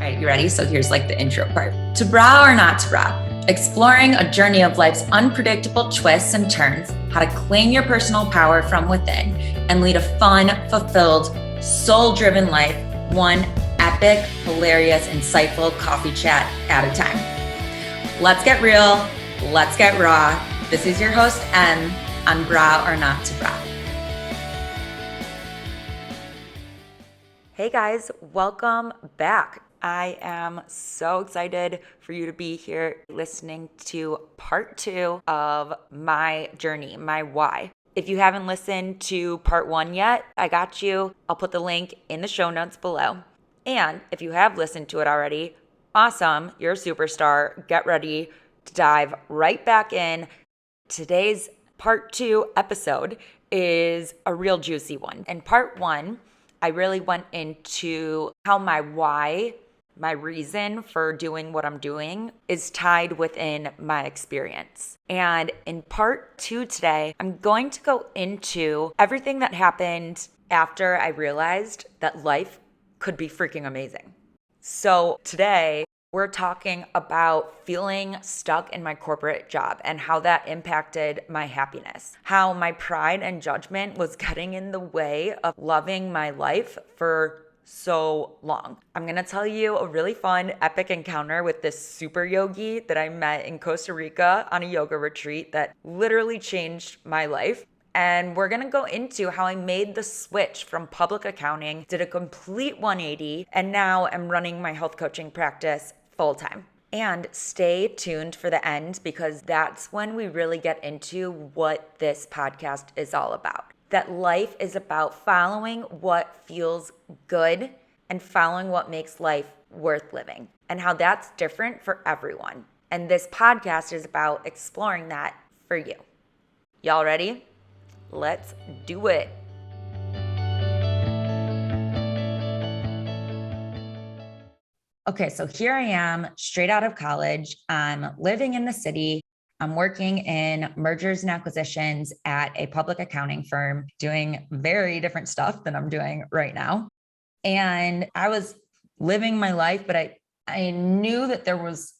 All right, you ready? So here's like the intro part. To bra or not to bra, exploring a journey of life's unpredictable twists and turns, how to claim your personal power from within and lead a fun, fulfilled, soul-driven life, one epic, hilarious, insightful coffee chat at a time. Let's get real. Let's get raw. This is your host, Em, on Bra or Not to Bra. Hey guys, welcome back. I am so excited for you to be here listening to part 2 of my journey, my why. If you haven't listened to part 1 yet, I got you. I'll put the link in the show notes below. And if you have listened to it already, awesome, you're a superstar. Get ready to dive right back in. Today's part 2 episode is a real juicy one. In part 1, I really went into how my why, my reason for doing what I'm doing, is tied within my experience. And in part 2 today, I'm going to go into everything that happened after I realized that life could be freaking amazing. So today, we're talking about feeling stuck in my corporate job and how that impacted my happiness. How my pride and judgment was getting in the way of loving my life for so long. I'm gonna tell you a really fun, epic encounter with this super yogi that I met in Costa Rica on a yoga retreat that literally changed my life. And we're gonna go into how I made the switch from public accounting, did a complete 180, and now I'm running my health coaching practice full time. And stay tuned for the end because that's when we really get into what this podcast is all about. That life is about following what feels good and following what makes life worth living, and how that's different for everyone. And this podcast is about exploring that for you. Y'all ready? Let's do it. Okay, so here I am, straight out of college. I'm living in the city. I'm working in mergers and acquisitions at a public accounting firm, doing very different stuff than I'm doing right now. And I was living my life, but I knew that there was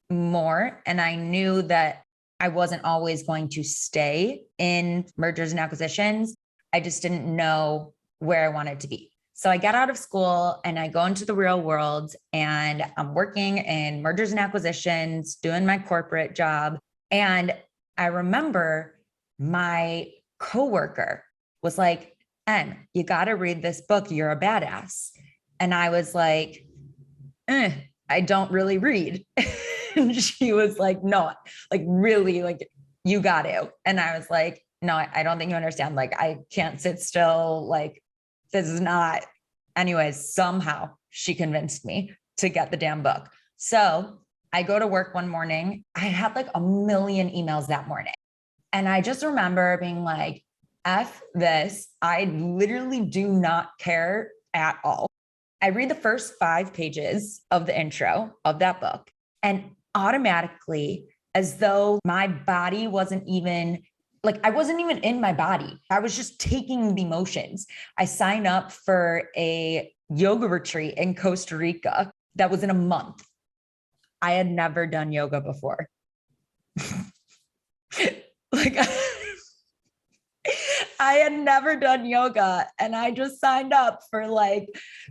more, and I knew that I wasn't always going to stay in mergers and acquisitions. I just didn't know where I wanted to be. So I got out of school and I go into the real world, and I'm working in mergers and acquisitions, doing my corporate job. And I remember my coworker was like, "Em, you got to read this book. You're a badass." And I was like, I don't really read. And she was like, "No, like really, like you got to." And I was like, "No, I don't think you understand. Like, I can't sit still. Like, this is not." Anyways, somehow she convinced me to get the damn book. So I go to work one morning. I had like a million emails that morning. And I just remember being like, F this. I literally do not care at all. I read the first 5 pages of the intro of that book, and automatically, as though my body wasn't even like, I wasn't even in my body. I was just taking the motions. I signed up for a yoga retreat in Costa Rica that was in a month. I had never done yoga before. Like, I had never done yoga, and I just signed up for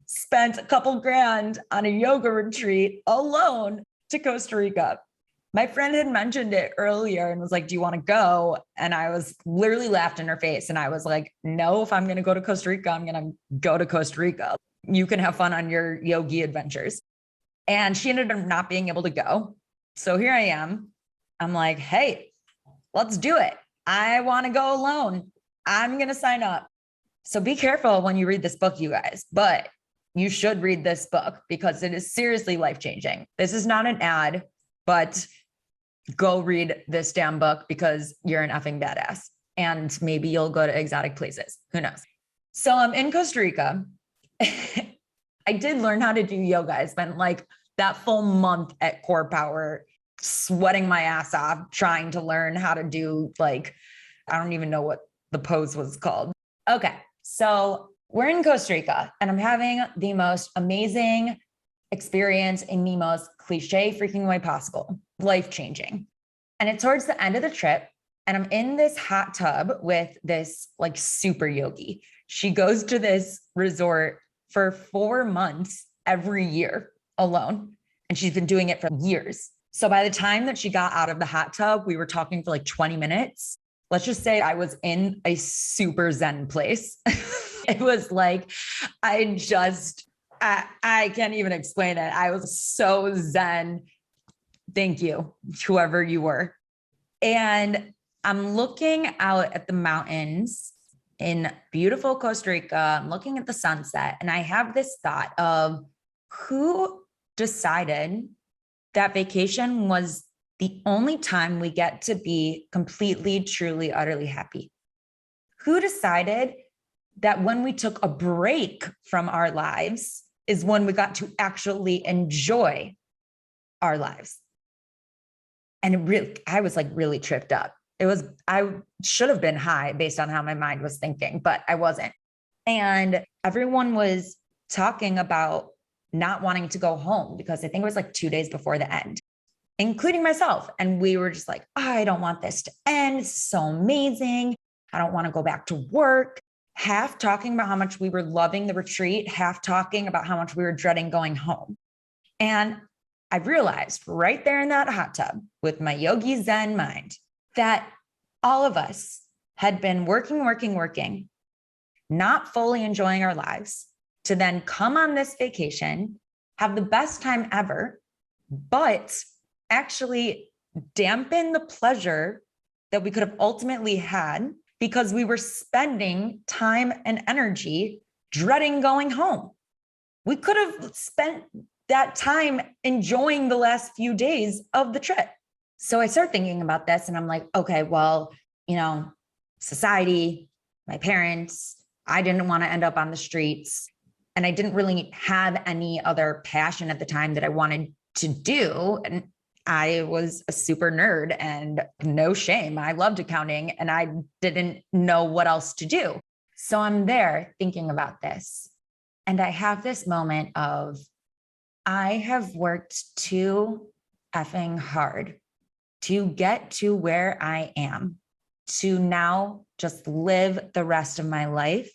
spent a couple grand on a yoga retreat alone to Costa Rica. My friend had mentioned it earlier and was like, "Do you want to go?" And I was literally laughed in her face. And I was like, "No, if I'm going to go to Costa Rica, I'm going to go to Costa Rica. You can have fun on your yogi adventures." And she ended up not being able to go. So here I am. I'm like, "Hey, let's do it. I want to go alone. I'm going to sign up." So be careful when you read this book, you guys, but you should read this book because it is seriously life-changing. This is not an ad, but go read this damn book because you're an effing badass. And maybe you'll go to exotic places. Who knows? So I'm in Costa Rica. I did learn how to do yoga. I spent like that full month at Core Power, sweating my ass off, trying to learn how to do I don't even know what the pose was called. Okay. So we're in Costa Rica and I'm having the most amazing experience in the most cliche freaking way possible, life-changing. And it's towards the end of the trip, and I'm in this hot tub with this like super yogi. She goes to this resort for 4 months every year alone. And she's been doing it for years. So by the time that she got out of the hot tub, we were talking for like 20 minutes. Let's just say I was in a super zen place. It was like, I can't even explain it. I was so zen. Thank you, whoever you were. And I'm looking out at the mountains in beautiful Costa Rica. I'm looking at the sunset, and I have this thought of who decided that vacation was the only time we get to be completely, truly, utterly happy? Who decided that when we took a break from our lives is when we got to actually enjoy our lives? And I was like really tripped up. I should have been high based on how my mind was thinking, but I wasn't. And everyone was talking about not wanting to go home because I think it was like 2 days before the end, including myself. And we were just like, I don't want this to end. It's so amazing. I don't want to go back to work. Half talking about how much we were loving the retreat, half talking about how much we were dreading going home. And I realized right there in that hot tub with my yogi zen mind that all of us had been working, not fully enjoying our lives, to then come on this vacation, have the best time ever, but actually dampen the pleasure that we could have ultimately had because we were spending time and energy dreading going home. We could have spent that time enjoying the last few days of the trip. So I start thinking about this and I'm like, okay, well, society, my parents, I didn't want to end up on the streets. And I didn't really have any other passion at the time that I wanted to do. And I was a super nerd, and no shame, I loved accounting and I didn't know what else to do. So I'm there thinking about this. And I have this moment of, I have worked too effing hard to get to where I am, to now just live the rest of my life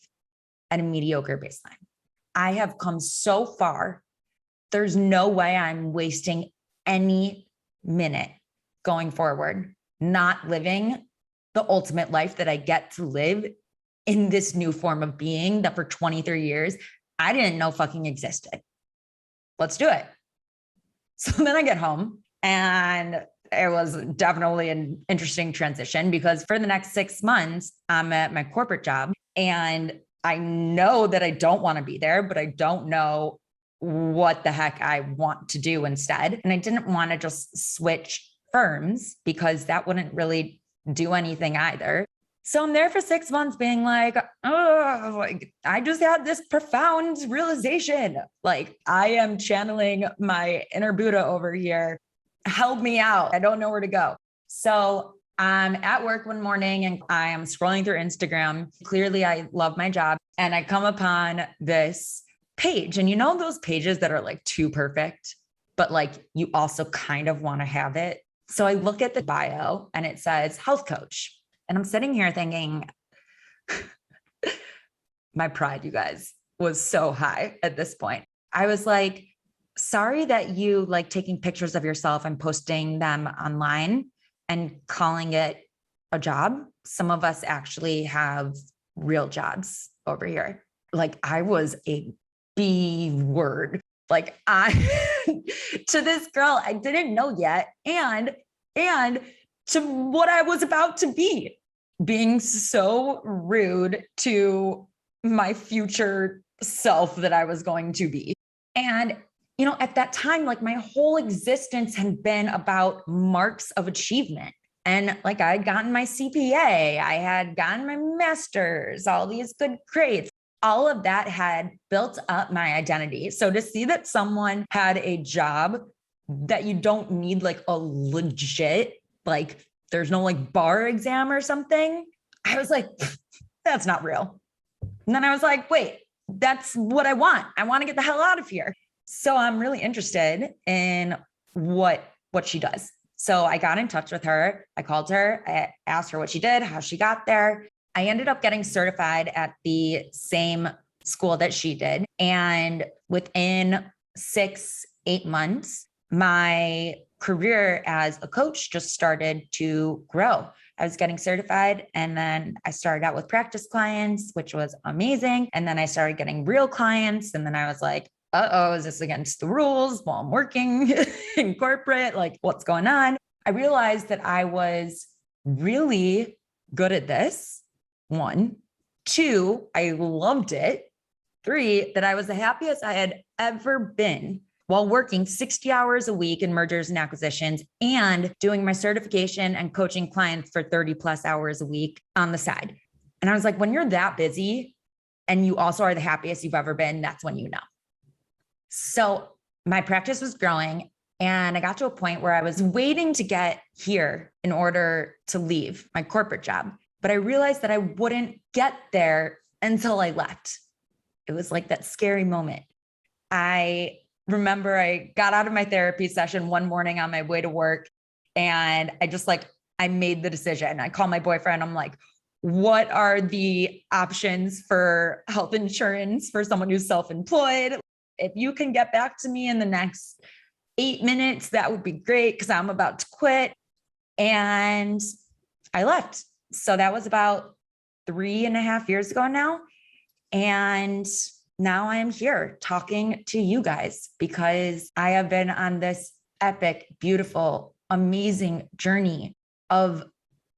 at a mediocre baseline. I have come so far. There's no way I'm wasting any minute going forward, not living the ultimate life that I get to live in this new form of being that for 23 years, I didn't know fucking existed. Let's do it. So then I get home, and it was definitely an interesting transition because for the next 6 months, I'm at my corporate job, and I know that I don't want to be there, but I don't know what the heck I want to do instead. And I didn't want to just switch firms because that wouldn't really do anything either. So I'm there for 6 months being like, oh, like I just had this profound realization. Like I am channeling my inner Buddha over here. Help me out. I don't know where to go. So I'm at work one morning and I am scrolling through Instagram. Clearly, I love my job. And I come upon this page. And those pages that are like too perfect, but like you also kind of want to have it. So I look at the bio and it says health coach. And I'm sitting here thinking, my pride, you guys, was so high at this point. I was like, sorry that you like taking pictures of yourself and posting them online and calling it a job. Some of us actually have real jobs over here. Like I was a B word. Like to this girl I didn't know yet. And to what I was about to be, being so rude to my future self that I was going to be. And at that time, like my whole existence had been about marks of achievement. And like I had gotten my CPA, I had gotten my master's, all these good grades. All of that had built up my identity. So to see that someone had a job that you don't need like a legit, like there's no like bar exam or something, I was like, that's not real. And then I was like, wait, that's what I want. I want to get the hell out of here. So I'm really interested in what she does. So I got in touch with her. I called her. I asked her what she did, how she got there. I ended up getting certified at the same school that she did. And within 6-8 months, my career as a coach just started to grow. I was getting certified, and then I started out with practice clients, which was amazing. And then I started getting real clients. And then I was like, uh-oh, is this against the rules while I'm working in corporate? Like, what's going on? I realized that I was really good at this. 1, 2, I loved it. 3, that I was the happiest I had ever been while working 60 hours a week in mergers and acquisitions and doing my certification and coaching clients for 30 plus hours a week on the side. And I was like, when you're that busy and you also are the happiest you've ever been, that's when you know. So my practice was growing, and I got to a point where I was waiting to get here in order to leave my corporate job. But I realized that I wouldn't get there until I left. It was like that scary moment. I remember I got out of my therapy session one morning on my way to work, and I made the decision. I called my boyfriend. I'm like, what are the options for health insurance for someone who's self-employed? If you can get back to me in the next 8 minutes, that would be great, because I'm about to quit. And I left. So that was about 3.5 years ago now. And now I am here talking to you guys because I have been on this epic, beautiful, amazing journey of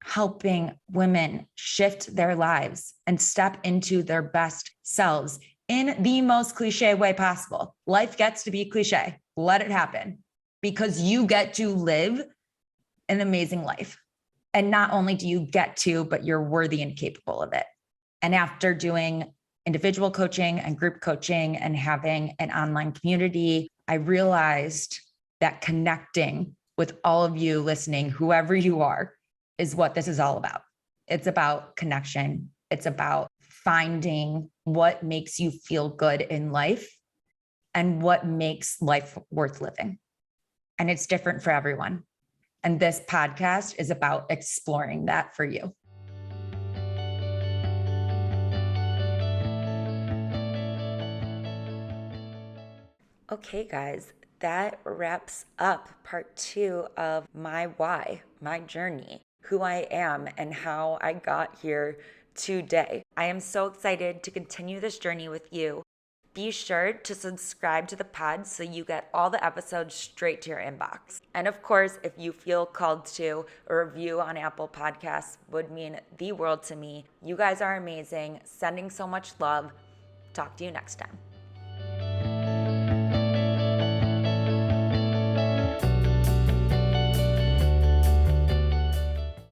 helping women shift their lives and step into their best selves in the most cliche way possible. Life gets to be cliche. Let it happen, because you get to live an amazing life. And not only do you get to, but you're worthy and capable of it. And after doing individual coaching and group coaching and having an online community, I realized that connecting with all of you listening, whoever you are, is what this is all about. It's about connection. It's about finding what makes you feel good in life and what makes life worth living. And it's different for everyone. And this podcast is about exploring that for you. Okay, guys, that wraps up part 2 of my why, my journey, who I am, and how I got here today. I am so excited to continue this journey with you. Be sure to subscribe to the pod so you get all the episodes straight to your inbox. And of course, if you feel called to, a review on Apple Podcasts would mean the world to me. You guys are amazing. Sending so much love. Talk to you next time.